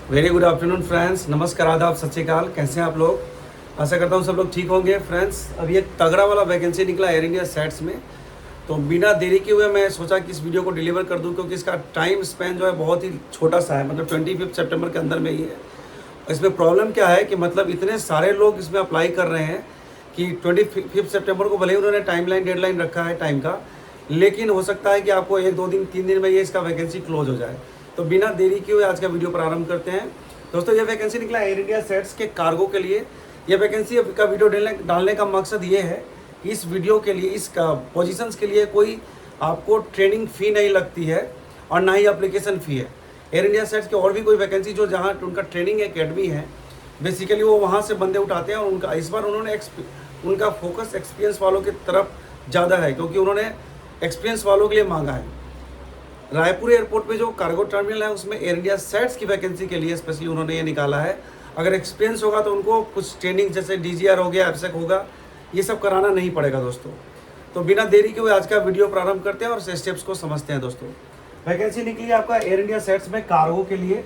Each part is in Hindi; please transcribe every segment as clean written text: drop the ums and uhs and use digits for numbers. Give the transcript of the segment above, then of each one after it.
Very good afternoon friends. नमस्कार, आदाब, सत श्री अकाल। कैसे हैं आप लोग? आशा करता हूँ सब लोग ठीक होंगे। फ्रेंड्स, अभी एक तगड़ा वाला वैकेंसी निकला एयर इंडिया सेट्स में, तो बिना देरी के हुए मैं सोचा कि इस वीडियो को डिलीवर कर दूँ, क्योंकि इसका टाइम स्पेन जो है बहुत ही छोटा सा है, मतलब 25 सितंबर के अंदर में ही है। इसमें प्रॉब्लम क्या है कि मतलब इतने सारे लोग इसमें अप्लाई कर रहे हैं कि 25 सितंबर को भले ही उन्होंने डेडलाइन रखा है टाइम का, लेकिन हो सकता है कि आपको 1-2 दिन 3 दिन में ये इसका वैकेंसी क्लोज हो जाए। तो बिना देरी किए हुए आज का वीडियो प्रारंभ करते हैं। दोस्तों, ये वैकेंसी निकला एयर इंडिया सेट्स के कार्गो के लिए। ये वैकेंसी का वीडियो डालने का मकसद ये है कि इस वीडियो के लिए, इस पोजीशंस के लिए कोई आपको ट्रेनिंग फ़ी नहीं लगती है और ना ही एप्लीकेशन फ़ी है। एयर इंडिया सेट्स के और भी कोई वैकेंसी जो जहाँ उनका ट्रेनिंग एकेडमी है, बेसिकली वो वहाँ से बंदे उठाते हैं, और उनका इस बार उन्होंने उनका फोकस एक्सपीरियंस वालों की तरफ ज़्यादा है, क्योंकि उन्होंने एक्सपीरियंस वालों के लिए मांगा है। रायपुर एयरपोर्ट पे जो कार्गो टर्मिनल है उसमें एयर इंडिया सेट्स की वैकेंसी के लिए स्पेशली उन्होंने ये निकाला है। अगर एक्सपीरियंस होगा तो उनको कुछ ट्रेनिंग जैसे DGR हो गया, एफसेक होगा, ये सब कराना नहीं पड़ेगा दोस्तों। तो बिना देरी के हुए आज का वीडियो प्रारंभ करते हैं और स्टेप्स को समझते हैं। दोस्तों, वैकेंसी निकली है आपका एयर इंडिया सेट्स में कार्गो के लिए,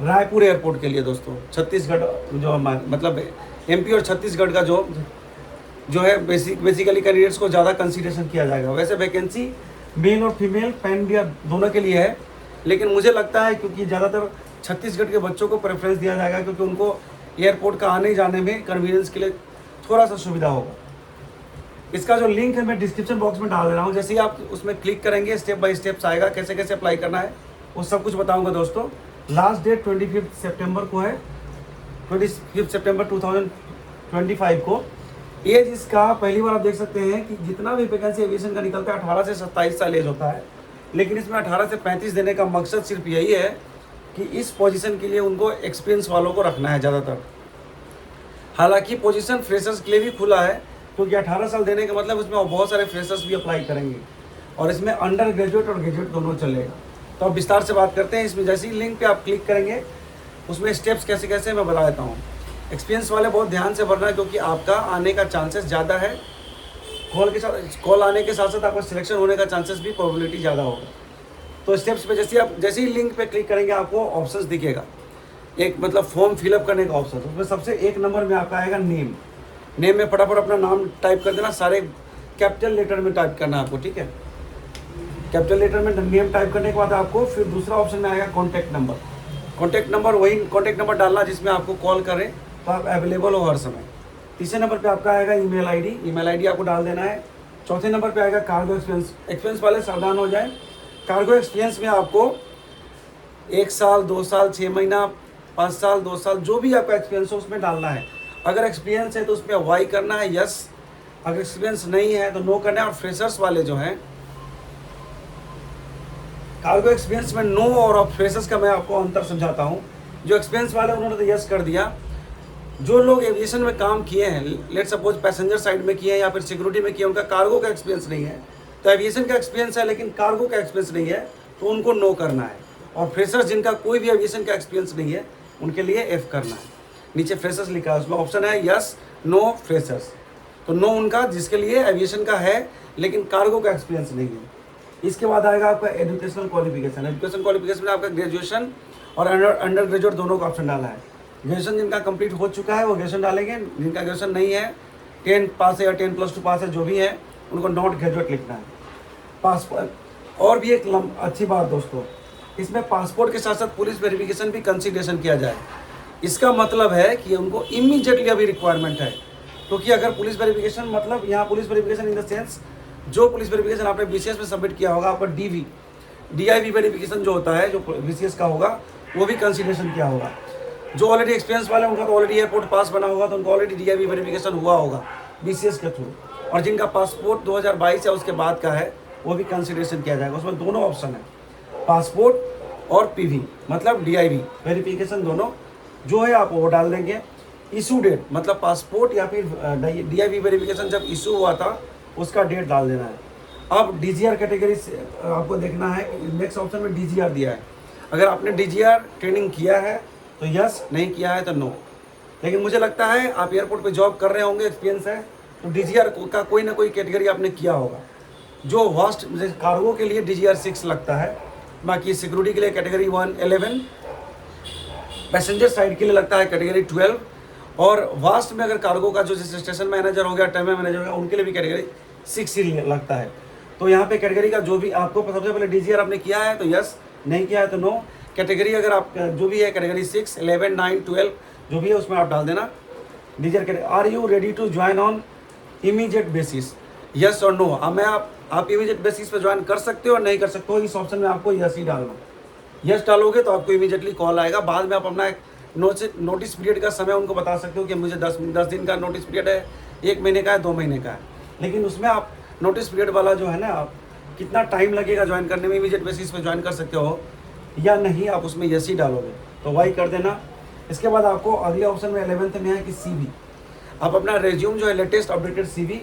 रायपुर एयरपोर्ट के लिए। दोस्तों, छत्तीसगढ़ जो मतलब MP और छत्तीसगढ़ का जो है बेसिकली कैंडिडेट्स को ज़्यादा कंसिडरेशन किया जाएगा। वैसे वैकेंसी मेल और फीमेल पैन इंडिया दोनों के लिए है, लेकिन मुझे लगता है क्योंकि ज़्यादातर छत्तीसगढ़ के बच्चों को प्रेफरेंस दिया जाएगा, क्योंकि उनको एयरपोर्ट का आने जाने में कन्वीनियंस के लिए थोड़ा सा सुविधा होगा। इसका जो लिंक है मैं डिस्क्रिप्शन बॉक्स में डाल दे रहा हूँ। जैसे ही आप उसमें क्लिक करेंगे स्टेप बाय स्टेप्स आएगा, कैसे कैसे अप्लाई करना है वो सब कुछ बताऊँगा। दोस्तों, लास्ट डेट 25 सितंबर को है, 25 सितंबर 2025 को। एज इसका पहली बार आप देख सकते हैं कि जितना भी वैकेंसी एविएशन का निकलता है 18 से 27 साल एज होता है, लेकिन इसमें 18 से 35 देने का मकसद सिर्फ यही है कि इस पोजीशन के लिए उनको एक्सपीरियंस वालों को रखना है ज़्यादातर। हालांकि पोजीशन फ्रेशर्स के लिए भी खुला है, क्योंकि 18 साल देने का मतलब उसमें बहुत सारे फ्रेशर्स भी अप्लाई करेंगे, और इसमें अंडर ग्रेजुएट और ग्रेजुएट दोनों चलेगा। तो अब विस्तार से बात करते हैं। इसमें जैसे ही लिंक पर आप क्लिक करेंगे उसमें स्टेप्स कैसे कैसे मैं बता देता हूँ। एक्सपीरियंस वाले बहुत ध्यान से भरना है, क्योंकि आपका आने का चांसेस ज़्यादा है। कॉल आने के साथ साथ आपका सिलेक्शन होने का चांसेस भी, प्रोबेबिलिटी ज़्यादा होगा। तो स्टेप्स पे जैसे ही लिंक पे क्लिक करेंगे आपको ऑप्शंस दिखेगा, एक मतलब फॉर्म फिलअप करने का ऑप्शन। उसमें सबसे 1 नंबर में आपका आएगा नेम। नेम में फटाफट अपना नाम टाइप कर देना, सारे कैपिटल लेटर में टाइप करना आपको, ठीक है। कैपिटल लेटर में नेम टाइप करने के बाद आपको फिर दूसरा ऑप्शन में आएगा कॉन्टैक्ट नंबर। कॉन्टैक्ट नंबर वही कॉन्टैक्ट नंबर डालना जिसमें आपको कॉल करें तो आप अवेलेबल हो हर समय। तीसरे नंबर पे आपका आएगा ईमेल आईडी आपको डाल देना है। चौथे नंबर पे आएगा कार्गो एक्सपीरियंस वाले सावधान हो जाएं। कार्गो एक्सपीरियंस में आपको 1 साल, 2 साल, 6 महीना, 5 साल, 2 साल, जो भी आपका एक्सपीरियंस हो उसमें डालना है। अगर एक्सपीरियंस है तो उसमें वाई करना है, यस। अगर एक्सपीरियंस नहीं है तो नो करना है। और फ्रेशर्स वाले जो हैं, कार्गो एक्सपीरियंस में नो और फ्रेशर्स का मैं आपको अंतर समझाता हूँ। जो एक्सपीरियंस वाले उन्होंने तो यस कर दिया। जो लोग एविएशन में काम किए हैं, लेट सपोज पैसेंजर साइड में किए हैं या फिर सिक्योरिटी में किए, उनका कार्गो का एक्सपीरियंस नहीं है, तो एविएशन का एक्सपीरियंस है लेकिन कार्गो का एक्सपीरियंस नहीं है, तो उनको नो करना है। और फ्रेशर्स जिनका कोई भी एविएशन का एक्सपीरियंस नहीं है, उनके लिए एफ करना है। नीचे फ्रेशर्स लिखा है, उसमें ऑप्शन है यस, नो, फ्रेशर्स। तो नो उनका जिसके लिए एविएशन का है लेकिन कार्गो का एक्सपीरियंस नहीं है। इसके बाद आएगा आपका एजुकेशनल क्वालिफिकेशन। एजुकेशन क्वालिफिकेशन में आपका ग्रेजुएशन और अंडर ग्रेजुएट दोनों का ऑप्शन डाला है। ग्रेजुएशन जिनका कंप्लीट हो चुका है वो ग्रेजुएशन डालेंगे, जिनका ग्रेजुएशन नहीं है, 10 पास है या 10+2 पास है, जो भी है, उनको नॉट ग्रेजुएट लिखना है। पासपोर्ट, और भी एक अच्छी बात दोस्तों, इसमें पासपोर्ट के साथ साथ पुलिस वेरिफिकेशन भी कंसिडरेशन किया जाए। इसका मतलब है कि उनको इमीडिएटली अभी रिक्वायरमेंट है, क्योंकि अगर पुलिस वेरिफिकेशन, मतलब यहाँ police verification in the sense, जो पुलिस वेरिफिकेशन आपने BCS में सबमिट किया होगा, आपका DIV वेरिफिकेशन जो होता है, जो BCS का होगा, वो भी कंसिडरेशन किया होगा। जो ऑलरेडी एक्सपीरियंस वाले उनका तो ऑलरेडी एयरपोर्ट पास बना होगा, तो उनको ऑलरेडी DIV वेरिफिकेशन हुआ होगा BCS के थ्रू। और जिनका पासपोर्ट 2022 या उसके बाद का है वो भी कंसिडरेशन किया जाएगा। उसमें दोनों ऑप्शन है, पासपोर्ट और PV, मतलब DIV वेरिफिकेशन दोनों जो है आप वो डाल देंगे। इशू डेट, मतलब पासपोर्ट या फिर DIV वेरिफिकेशन जब इशू हुआ था उसका डेट डाल देना है। अब DGR कैटेगरी से आपको देखना है, नेक्स्ट ऑप्शन में DGR दिया है। अगर आपने DGR ट्रेनिंग किया है तो यस, नहीं किया है तो नो। लेकिन मुझे लगता है आप एयरपोर्ट पे जॉब कर रहे होंगे, एक्सपीरियंस है, तो DGR का कोई ना कोई कैटेगरी आपने किया होगा। जो वास्ट कार्गो के लिए DGR 6 लगता है, बाकी सिक्योरिटी के लिए कैटेगरी 1 11, पैसेंजर साइड के लिए लगता है कैटेगरी 12, और वास्ट में अगर कार्गो का जो जैसे स्टेशन मैनेजर हो गया, टर्मिनल मैनेजर हो गया, उनके लिए भी कैटेगरी 6 ही लगता है। तो यहाँ पे कैटेगरी का जो भी आपको सबसे पहले डीजीआर आपने किया है तो यस, नहीं किया है तो नो। कैटेगरी अगर आप जो भी है कैटेगरी 6, 11, 9, 12 जो भी है उसमें आप डाल देना DGR category. Are you ready to join on immediate basis, yes और नो। अब मैं आप इमीडिएट बेसिस पे ज्वाइन कर सकते हो और नहीं कर सकते हो, इस ऑप्शन में आपको यस ही डालना। यस डालोगे तो आपको इमीडिएटली कॉल आएगा। बाद में आप अपना एक नोटिस पीरियड का समय उनको बता सकते हो कि मुझे 10 दिन का नोटिस पीरियड है, 1 महीने का है, 2 महीने का है। लेकिन उसमें आप नोटिस पीरियड वाला जो है ना, आप कितना टाइम लगेगा ज्वाइन करने में, इमीडिएट बेसिस पे ज्वाइन कर सकते हो या नहीं, आप उसमें यस ही डालोगे तो वही कर देना। इसके बाद आपको अगले ऑप्शन में 11th में है कि CV, आप अपना रेज्यूम जो है लेटेस्ट अपडेटेड CV,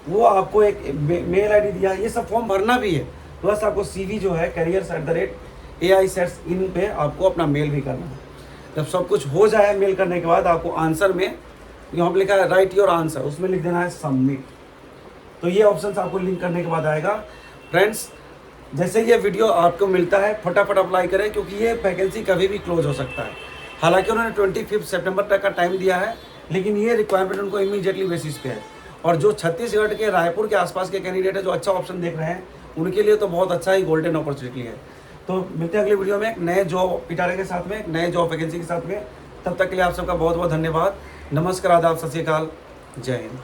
वो आपको एक मेल ID दिया है, ये सब फॉर्म भरना भी है, प्लस आपको CV जो है careers@AISETS in पे आपको अपना मेल भी करना है। जब सब कुछ हो जाए मेल करने के बाद आपको आंसर में यहाँ पर लिखा है राइट योर आंसर, उसमें लिख देना है सबमिट। तो ये ऑप्शन आपको लिंक करने के बाद आएगा। फ्रेंड्स, जैसे ये वीडियो आपको मिलता है फटाफट अप्लाई करें, क्योंकि ये वैकेंसी कभी भी क्लोज हो सकता है। हालांकि उन्होंने 25 सितंबर तक का टाइम दिया है, लेकिन ये रिक्वायरमेंट उनको इमीडिएटली बेसिस पे है। और जो छत्तीसगढ़ के रायपुर के आसपास के कैंडिडेट है जो अच्छा ऑप्शन देख रहे हैं, उनके लिए तो बहुत अच्छा ही गोल्डन अपॉर्चुनिटी है। तो मिलते हैं अगले वीडियो में एक नए जॉब पिटारे के साथ में, एक नए जॉब वैकेंसी के साथ में। तब तक के लिए आप सबका बहुत बहुत धन्यवाद। नमस्कार, आदाब, सत श्री अकाल, जय हिंद।